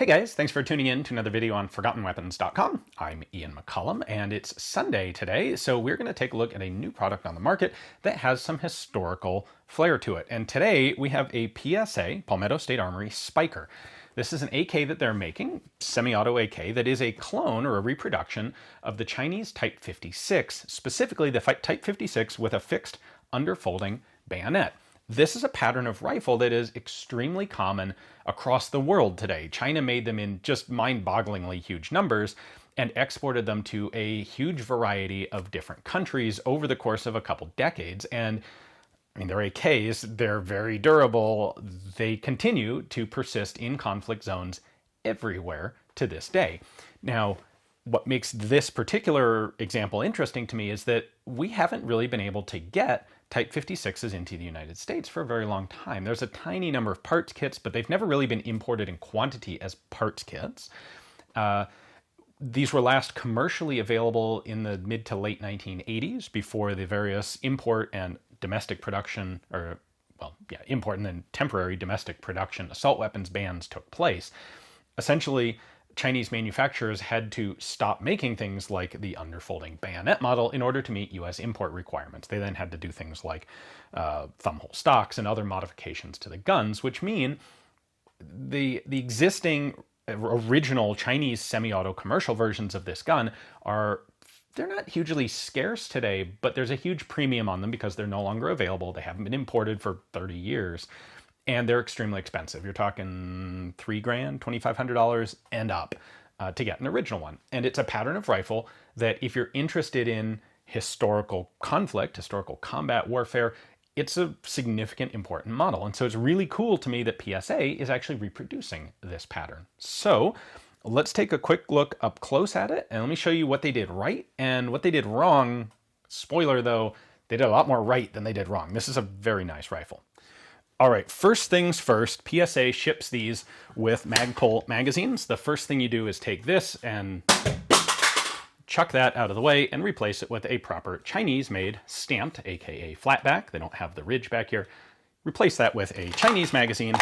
Hey guys, thanks for tuning in to another video on ForgottenWeapons.com. I'm Ian McCollum, and it's Sunday today, so we're going to take a look at a new product on the market that has some historical flair to it. And today we have a PSA, Palmetto State Armory, Spiker. This is an AK that they're making, semi-auto AK, that is a clone or a reproduction of the Chinese Type 56, specifically the Type 56 with a fixed underfolding bayonet. This is a pattern of rifle that is extremely common across the world today. China made them in just mind-bogglingly huge numbers and exported them to a huge variety of different countries over the course of a couple decades. And I mean, they're AKs, they're very durable. They continue to persist in conflict zones everywhere to this day. Now, what makes this particular example interesting to me is that we haven't really been able to get Type 56s into the United States for a very long time. There's a tiny number of parts kits, but they've never really been imported in quantity as parts kits. These were last commercially available in the mid to late 1980s before the various import and domestic production, import and then temporary domestic production assault weapons bans took place. Essentially, Chinese manufacturers had to stop making things like the underfolding bayonet model in order to meet US import requirements. They then had to do things like thumbhole stocks and other modifications to the guns, which mean the existing original Chinese semi-auto commercial versions of this gun they're not hugely scarce today, but there's a huge premium on them because they're no longer available. They haven't been imported for 30 years. And they're extremely expensive. You're talking $3,000, $2,500 and up to get an original one. And it's a pattern of rifle that if you're interested in historical conflict, historical combat warfare, it's a significant, important model. And so it's really cool to me that PSA is actually reproducing this pattern. So let's take a quick look up close at it, and let me show you what they did right and what they did wrong. Spoiler though, they did a lot more right than they did wrong. This is a very nice rifle. All right, first things first, PSA ships these with Magpul magazines. The first thing you do is take this and chuck that out of the way and replace it with a proper Chinese-made stamped, aka flatback. They don't have the ridge back here. Replace that with a Chinese magazine,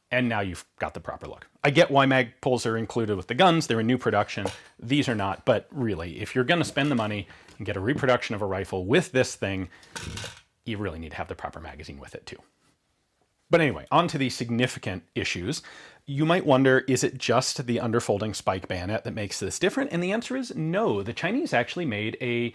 and now you've got the proper look. I get why Magpuls are included with the guns. They're a new production. These are not, but really, if you're going to spend the money and get a reproduction of a rifle with this thing, you really need to have the proper magazine with it too. But anyway, on to the significant issues. You might wonder, is it just the underfolding spike bayonet that makes this different? And the answer is no. The Chinese actually made a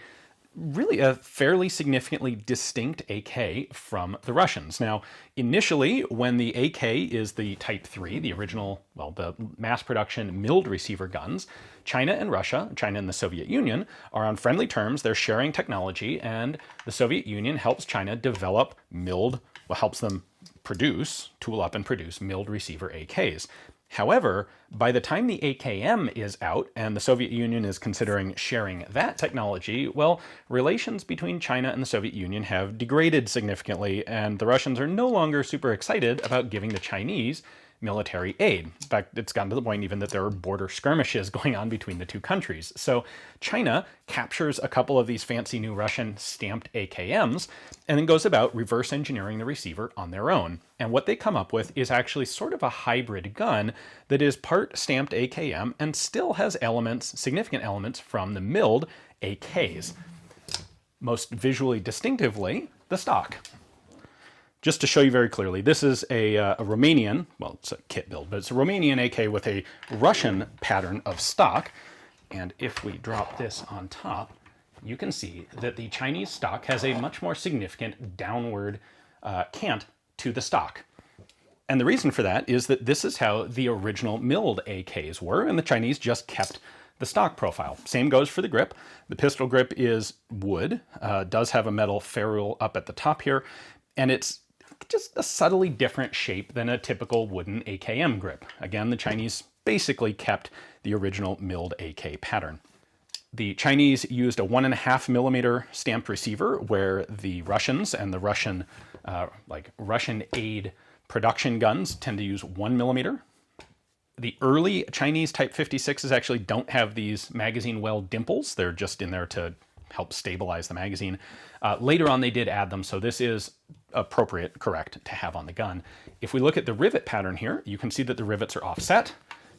fairly significantly distinct AK from the Russians. Now, initially, when the AK is the Type 3, the original, the mass production milled receiver guns, China and Russia, China and the Soviet Union, are on friendly terms. They're sharing technology, and the Soviet Union helps China develop helps them tool up and produce milled receiver AKs. However, by the time the AKM is out and the Soviet Union is considering sharing that technology, relations between China and the Soviet Union have degraded significantly, and the Russians are no longer super excited about giving the Chinese military aid. In fact, it's gotten to the point even that there are border skirmishes going on between the two countries. So China captures a couple of these fancy new Russian stamped AKMs and then goes about reverse engineering the receiver on their own. And what they come up with is actually sort of a hybrid gun that is part stamped AKM and still has significant elements from the milled AKs. Most visually distinctively, the stock. Just to show you very clearly, this is a Romanian, it's a kit build, but it's a Romanian AK with a Russian pattern of stock. And if we drop this on top, you can see that the Chinese stock has a much more significant downward cant to the stock. And the reason for that is that this is how the original milled AKs were, and the Chinese just kept the stock profile. Same goes for the grip. The pistol grip is wood, does have a metal ferrule up at the top here, and it's just a subtly different shape than a typical wooden AKM grip. Again, the Chinese basically kept the original milled AK pattern. The Chinese used a 1.5 millimeter stamped receiver, where the Russians and the Russian aid production guns tend to use 1 millimeter. The early Chinese Type 56s actually don't have these magazine well dimples. They're just in there to help stabilize the magazine. Later on, they did add them, so this is correct to have on the gun. If we look at the rivet pattern here, you can see that the rivets are offset.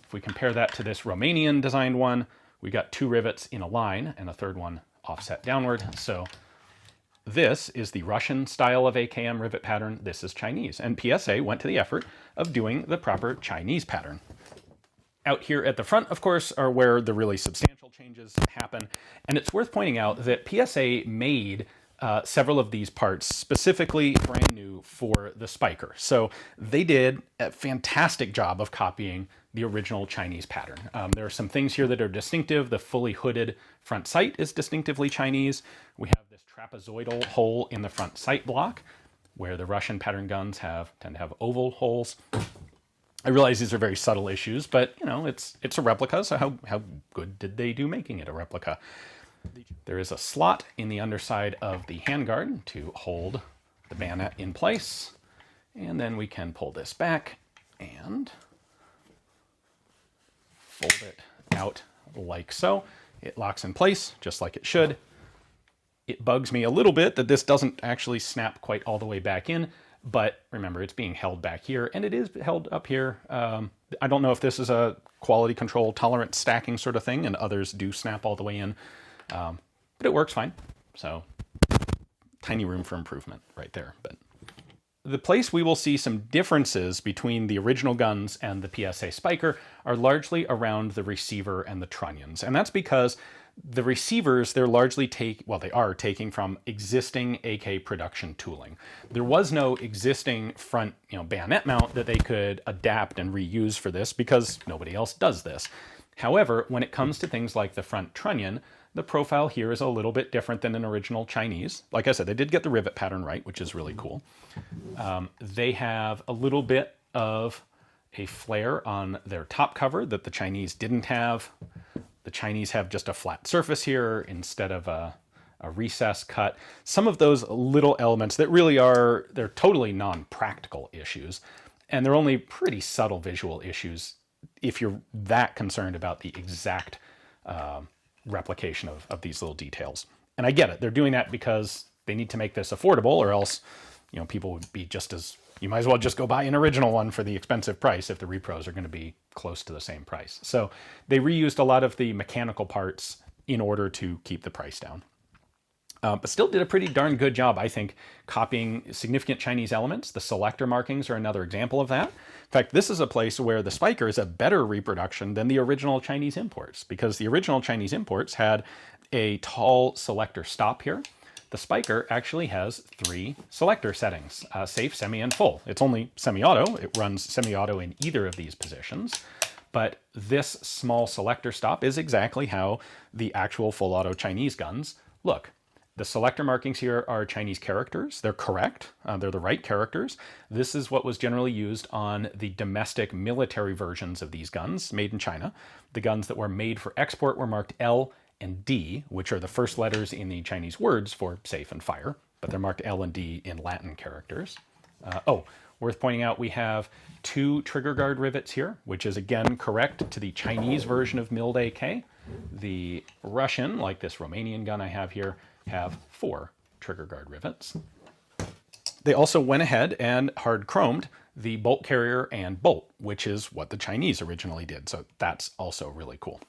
If we compare that to this Romanian designed one, we got 2 rivets in a line and a third one offset downward. So this is the Russian style of AKM rivet pattern. This is Chinese. And PSA went to the effort of doing the proper Chinese pattern. Out here at the front, of course, are where the really substantial changes happen. And it's worth pointing out that PSA made several of these parts specifically brand new for the spiker. So they did a fantastic job of copying the original Chinese pattern. There are some things here that are distinctive. The fully hooded front sight is distinctively Chinese. We have this trapezoidal hole in the front sight block, where the Russian pattern guns tend to have oval holes. I realize these are very subtle issues, but you know, it's a replica, so how good did they do making it a replica? There is a slot in the underside of the handguard to hold the bayonet in place, and then we can pull this back and fold it out like so. It locks in place just like it should. It bugs me a little bit that this doesn't actually snap quite all the way back in, but remember, it's being held back here, and it is held up here. I don't know if this is a quality control tolerance stacking sort of thing, and others do snap all the way in, but it works fine. So tiny room for improvement right there. But the place we will see some differences between the original guns and the PSA Spiker are largely around the receiver and the trunnions, and that's because the receivers, they are taking from existing AK production tooling. There was no existing front, bayonet mount that they could adapt and reuse for this because nobody else does this. However, when it comes to things like the front trunnion, the profile here is a little bit different than an original Chinese. Like I said, they did get the rivet pattern right, which is really cool. They have a little bit of a flare on their top cover that the Chinese didn't have. The Chinese have just a flat surface here instead of a recess cut. Some of those little elements that really they're totally non-practical issues, and they're only pretty subtle visual issues if you're that concerned about the exact replication of these little details. And I get it. They're doing that because they need to make this affordable, or else people would be you might as well just go buy an original one for the expensive price if the repros are going to be close to the same price. So they reused a lot of the mechanical parts in order to keep the price down. But still did a pretty darn good job, I think, copying significant Chinese elements. The selector markings are another example of that. In fact, this is a place where the spiker is a better reproduction than the original Chinese imports, because the original Chinese imports had a tall selector stop here. The spiker actually has 3 selector settings, safe, semi, and full. It's only semi-auto. It runs semi-auto in either of these positions. But this small selector stop is exactly how the actual full auto Chinese guns look. The selector markings here are Chinese characters. They're correct. They're the right characters. This is what was generally used on the domestic military versions of these guns made in China. The guns that were made for export were marked L and D, which are the first letters in the Chinese words for safe and fire, but they're marked L and D in Latin characters. Worth pointing out, we have 2 trigger guard rivets here, which is again correct to the Chinese version of milled AK. The Russian, like this Romanian gun I have here, have 4 trigger guard rivets. They also went ahead and hard chromed the bolt carrier and bolt, which is what the Chinese originally did. So that's also really cool.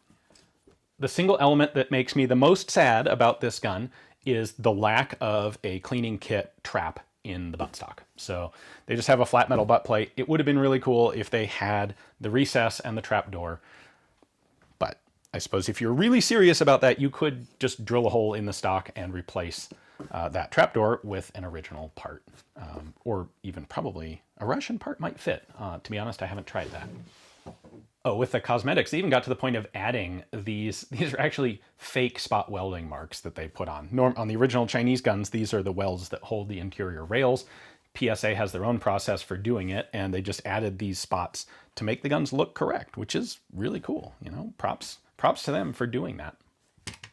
The single element that makes me the most sad about this gun is the lack of a cleaning kit trap in the buttstock. So they just have a flat metal butt plate. It would have been really cool if they had the recess and the trap door. But I suppose if you're really serious about that, you could just drill a hole in the stock and replace that trapdoor with an original part. Or even probably a Russian part might fit. To be honest, I haven't tried that. Oh, with the cosmetics, they even got to the point of adding these. These are actually fake spot welding marks that they put on. On the original Chinese guns, these are the welds that hold the interior rails. PSA has their own process for doing it, and they just added these spots to make the guns look correct, which is really cool. Props to them for doing that.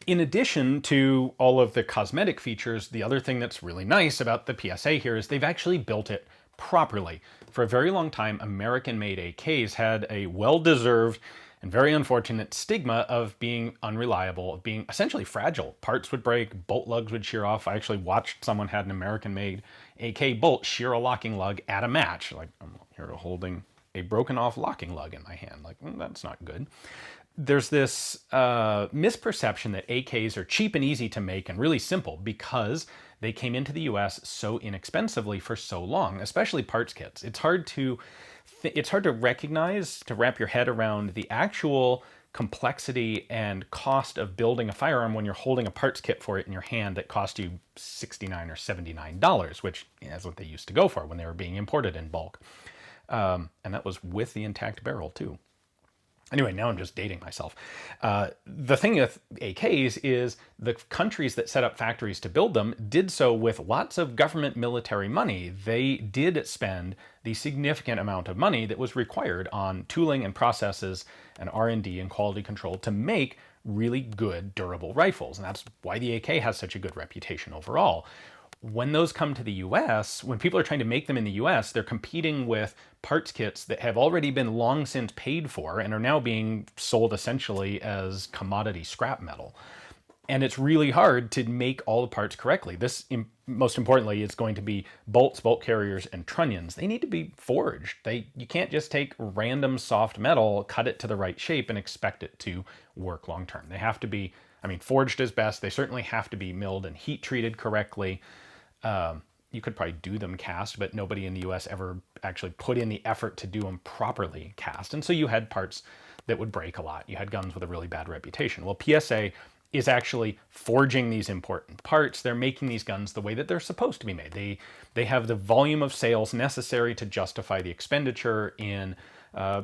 In addition to all of the cosmetic features, the other thing that's really nice about the PSA here is they've actually built it properly. For a very long time, American-made AKs had a well-deserved and very unfortunate stigma of being unreliable, of being essentially fragile. Parts would break, bolt lugs would shear off. I actually watched someone had an American-made AK bolt shear a locking lug at a match. Like, I'm here holding a broken off locking lug in my hand. Like, that's not good. There's this misperception that AKs are cheap and easy to make and really simple because they came into the US so inexpensively for so long, especially parts kits. It's hard to recognize, to wrap your head around the actual complexity and cost of building a firearm when you're holding a parts kit for it in your hand that cost you $69 or $79, which is what they used to go for when they were being imported in bulk. And that was with the intact barrel too. Anyway, now I'm just dating myself. The thing with AKs is the countries that set up factories to build them did so with lots of government military money. They did spend the significant amount of money that was required on tooling and processes and R&D and quality control to make really good, durable rifles. And that's why the AK has such a good reputation overall. When those come to the US, when people are trying to make them in the US, they're competing with parts kits that have already been long since paid for and are now being sold essentially as commodity scrap metal. And it's really hard to make all the parts correctly. This, most importantly, is going to be bolts, bolt carriers, and trunnions. They need to be forged. You can't just take random soft metal, cut it to the right shape, and expect it to work long term. They have to be, forged is best. They certainly have to be milled and heat treated correctly. You could probably do them cast, but nobody in the US ever actually put in the effort to do them properly cast. And so you had parts that would break a lot. You had guns with a really bad reputation. Well, PSA is actually forging these important parts. They're making these guns the way that they're supposed to be made. They have the volume of sales necessary to justify the expenditure in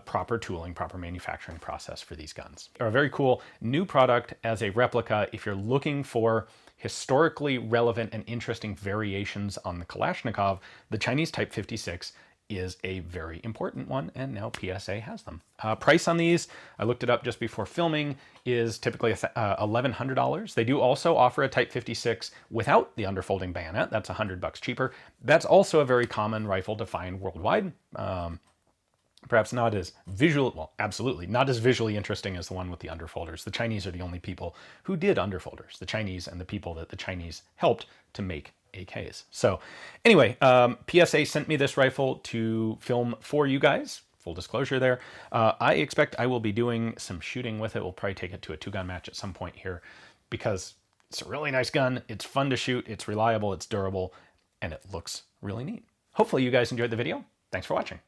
proper tooling, proper manufacturing process for these guns. Are a very cool new product as a replica if you're looking for historically relevant and interesting variations on the Kalashnikov. The Chinese Type 56 is a very important one, and now PSA has them. Price on these, I looked it up just before filming, is typically $1,100. They do also offer a Type 56 without the underfolding bayonet. That's $100 cheaper. That's also a very common rifle to find worldwide. Perhaps not as absolutely not as visually interesting as the one with the underfolders. The Chinese are the only people who did underfolders, the Chinese and the people that the Chinese helped to make AKs. So anyway, PSA sent me this rifle to film for you guys. Full disclosure there. I expect I will be doing some shooting with it. We'll probably take it to a 2-gun match at some point here because it's a really nice gun. It's fun to shoot. It's reliable. It's durable. And it looks really neat. Hopefully you guys enjoyed the video. Thanks for watching.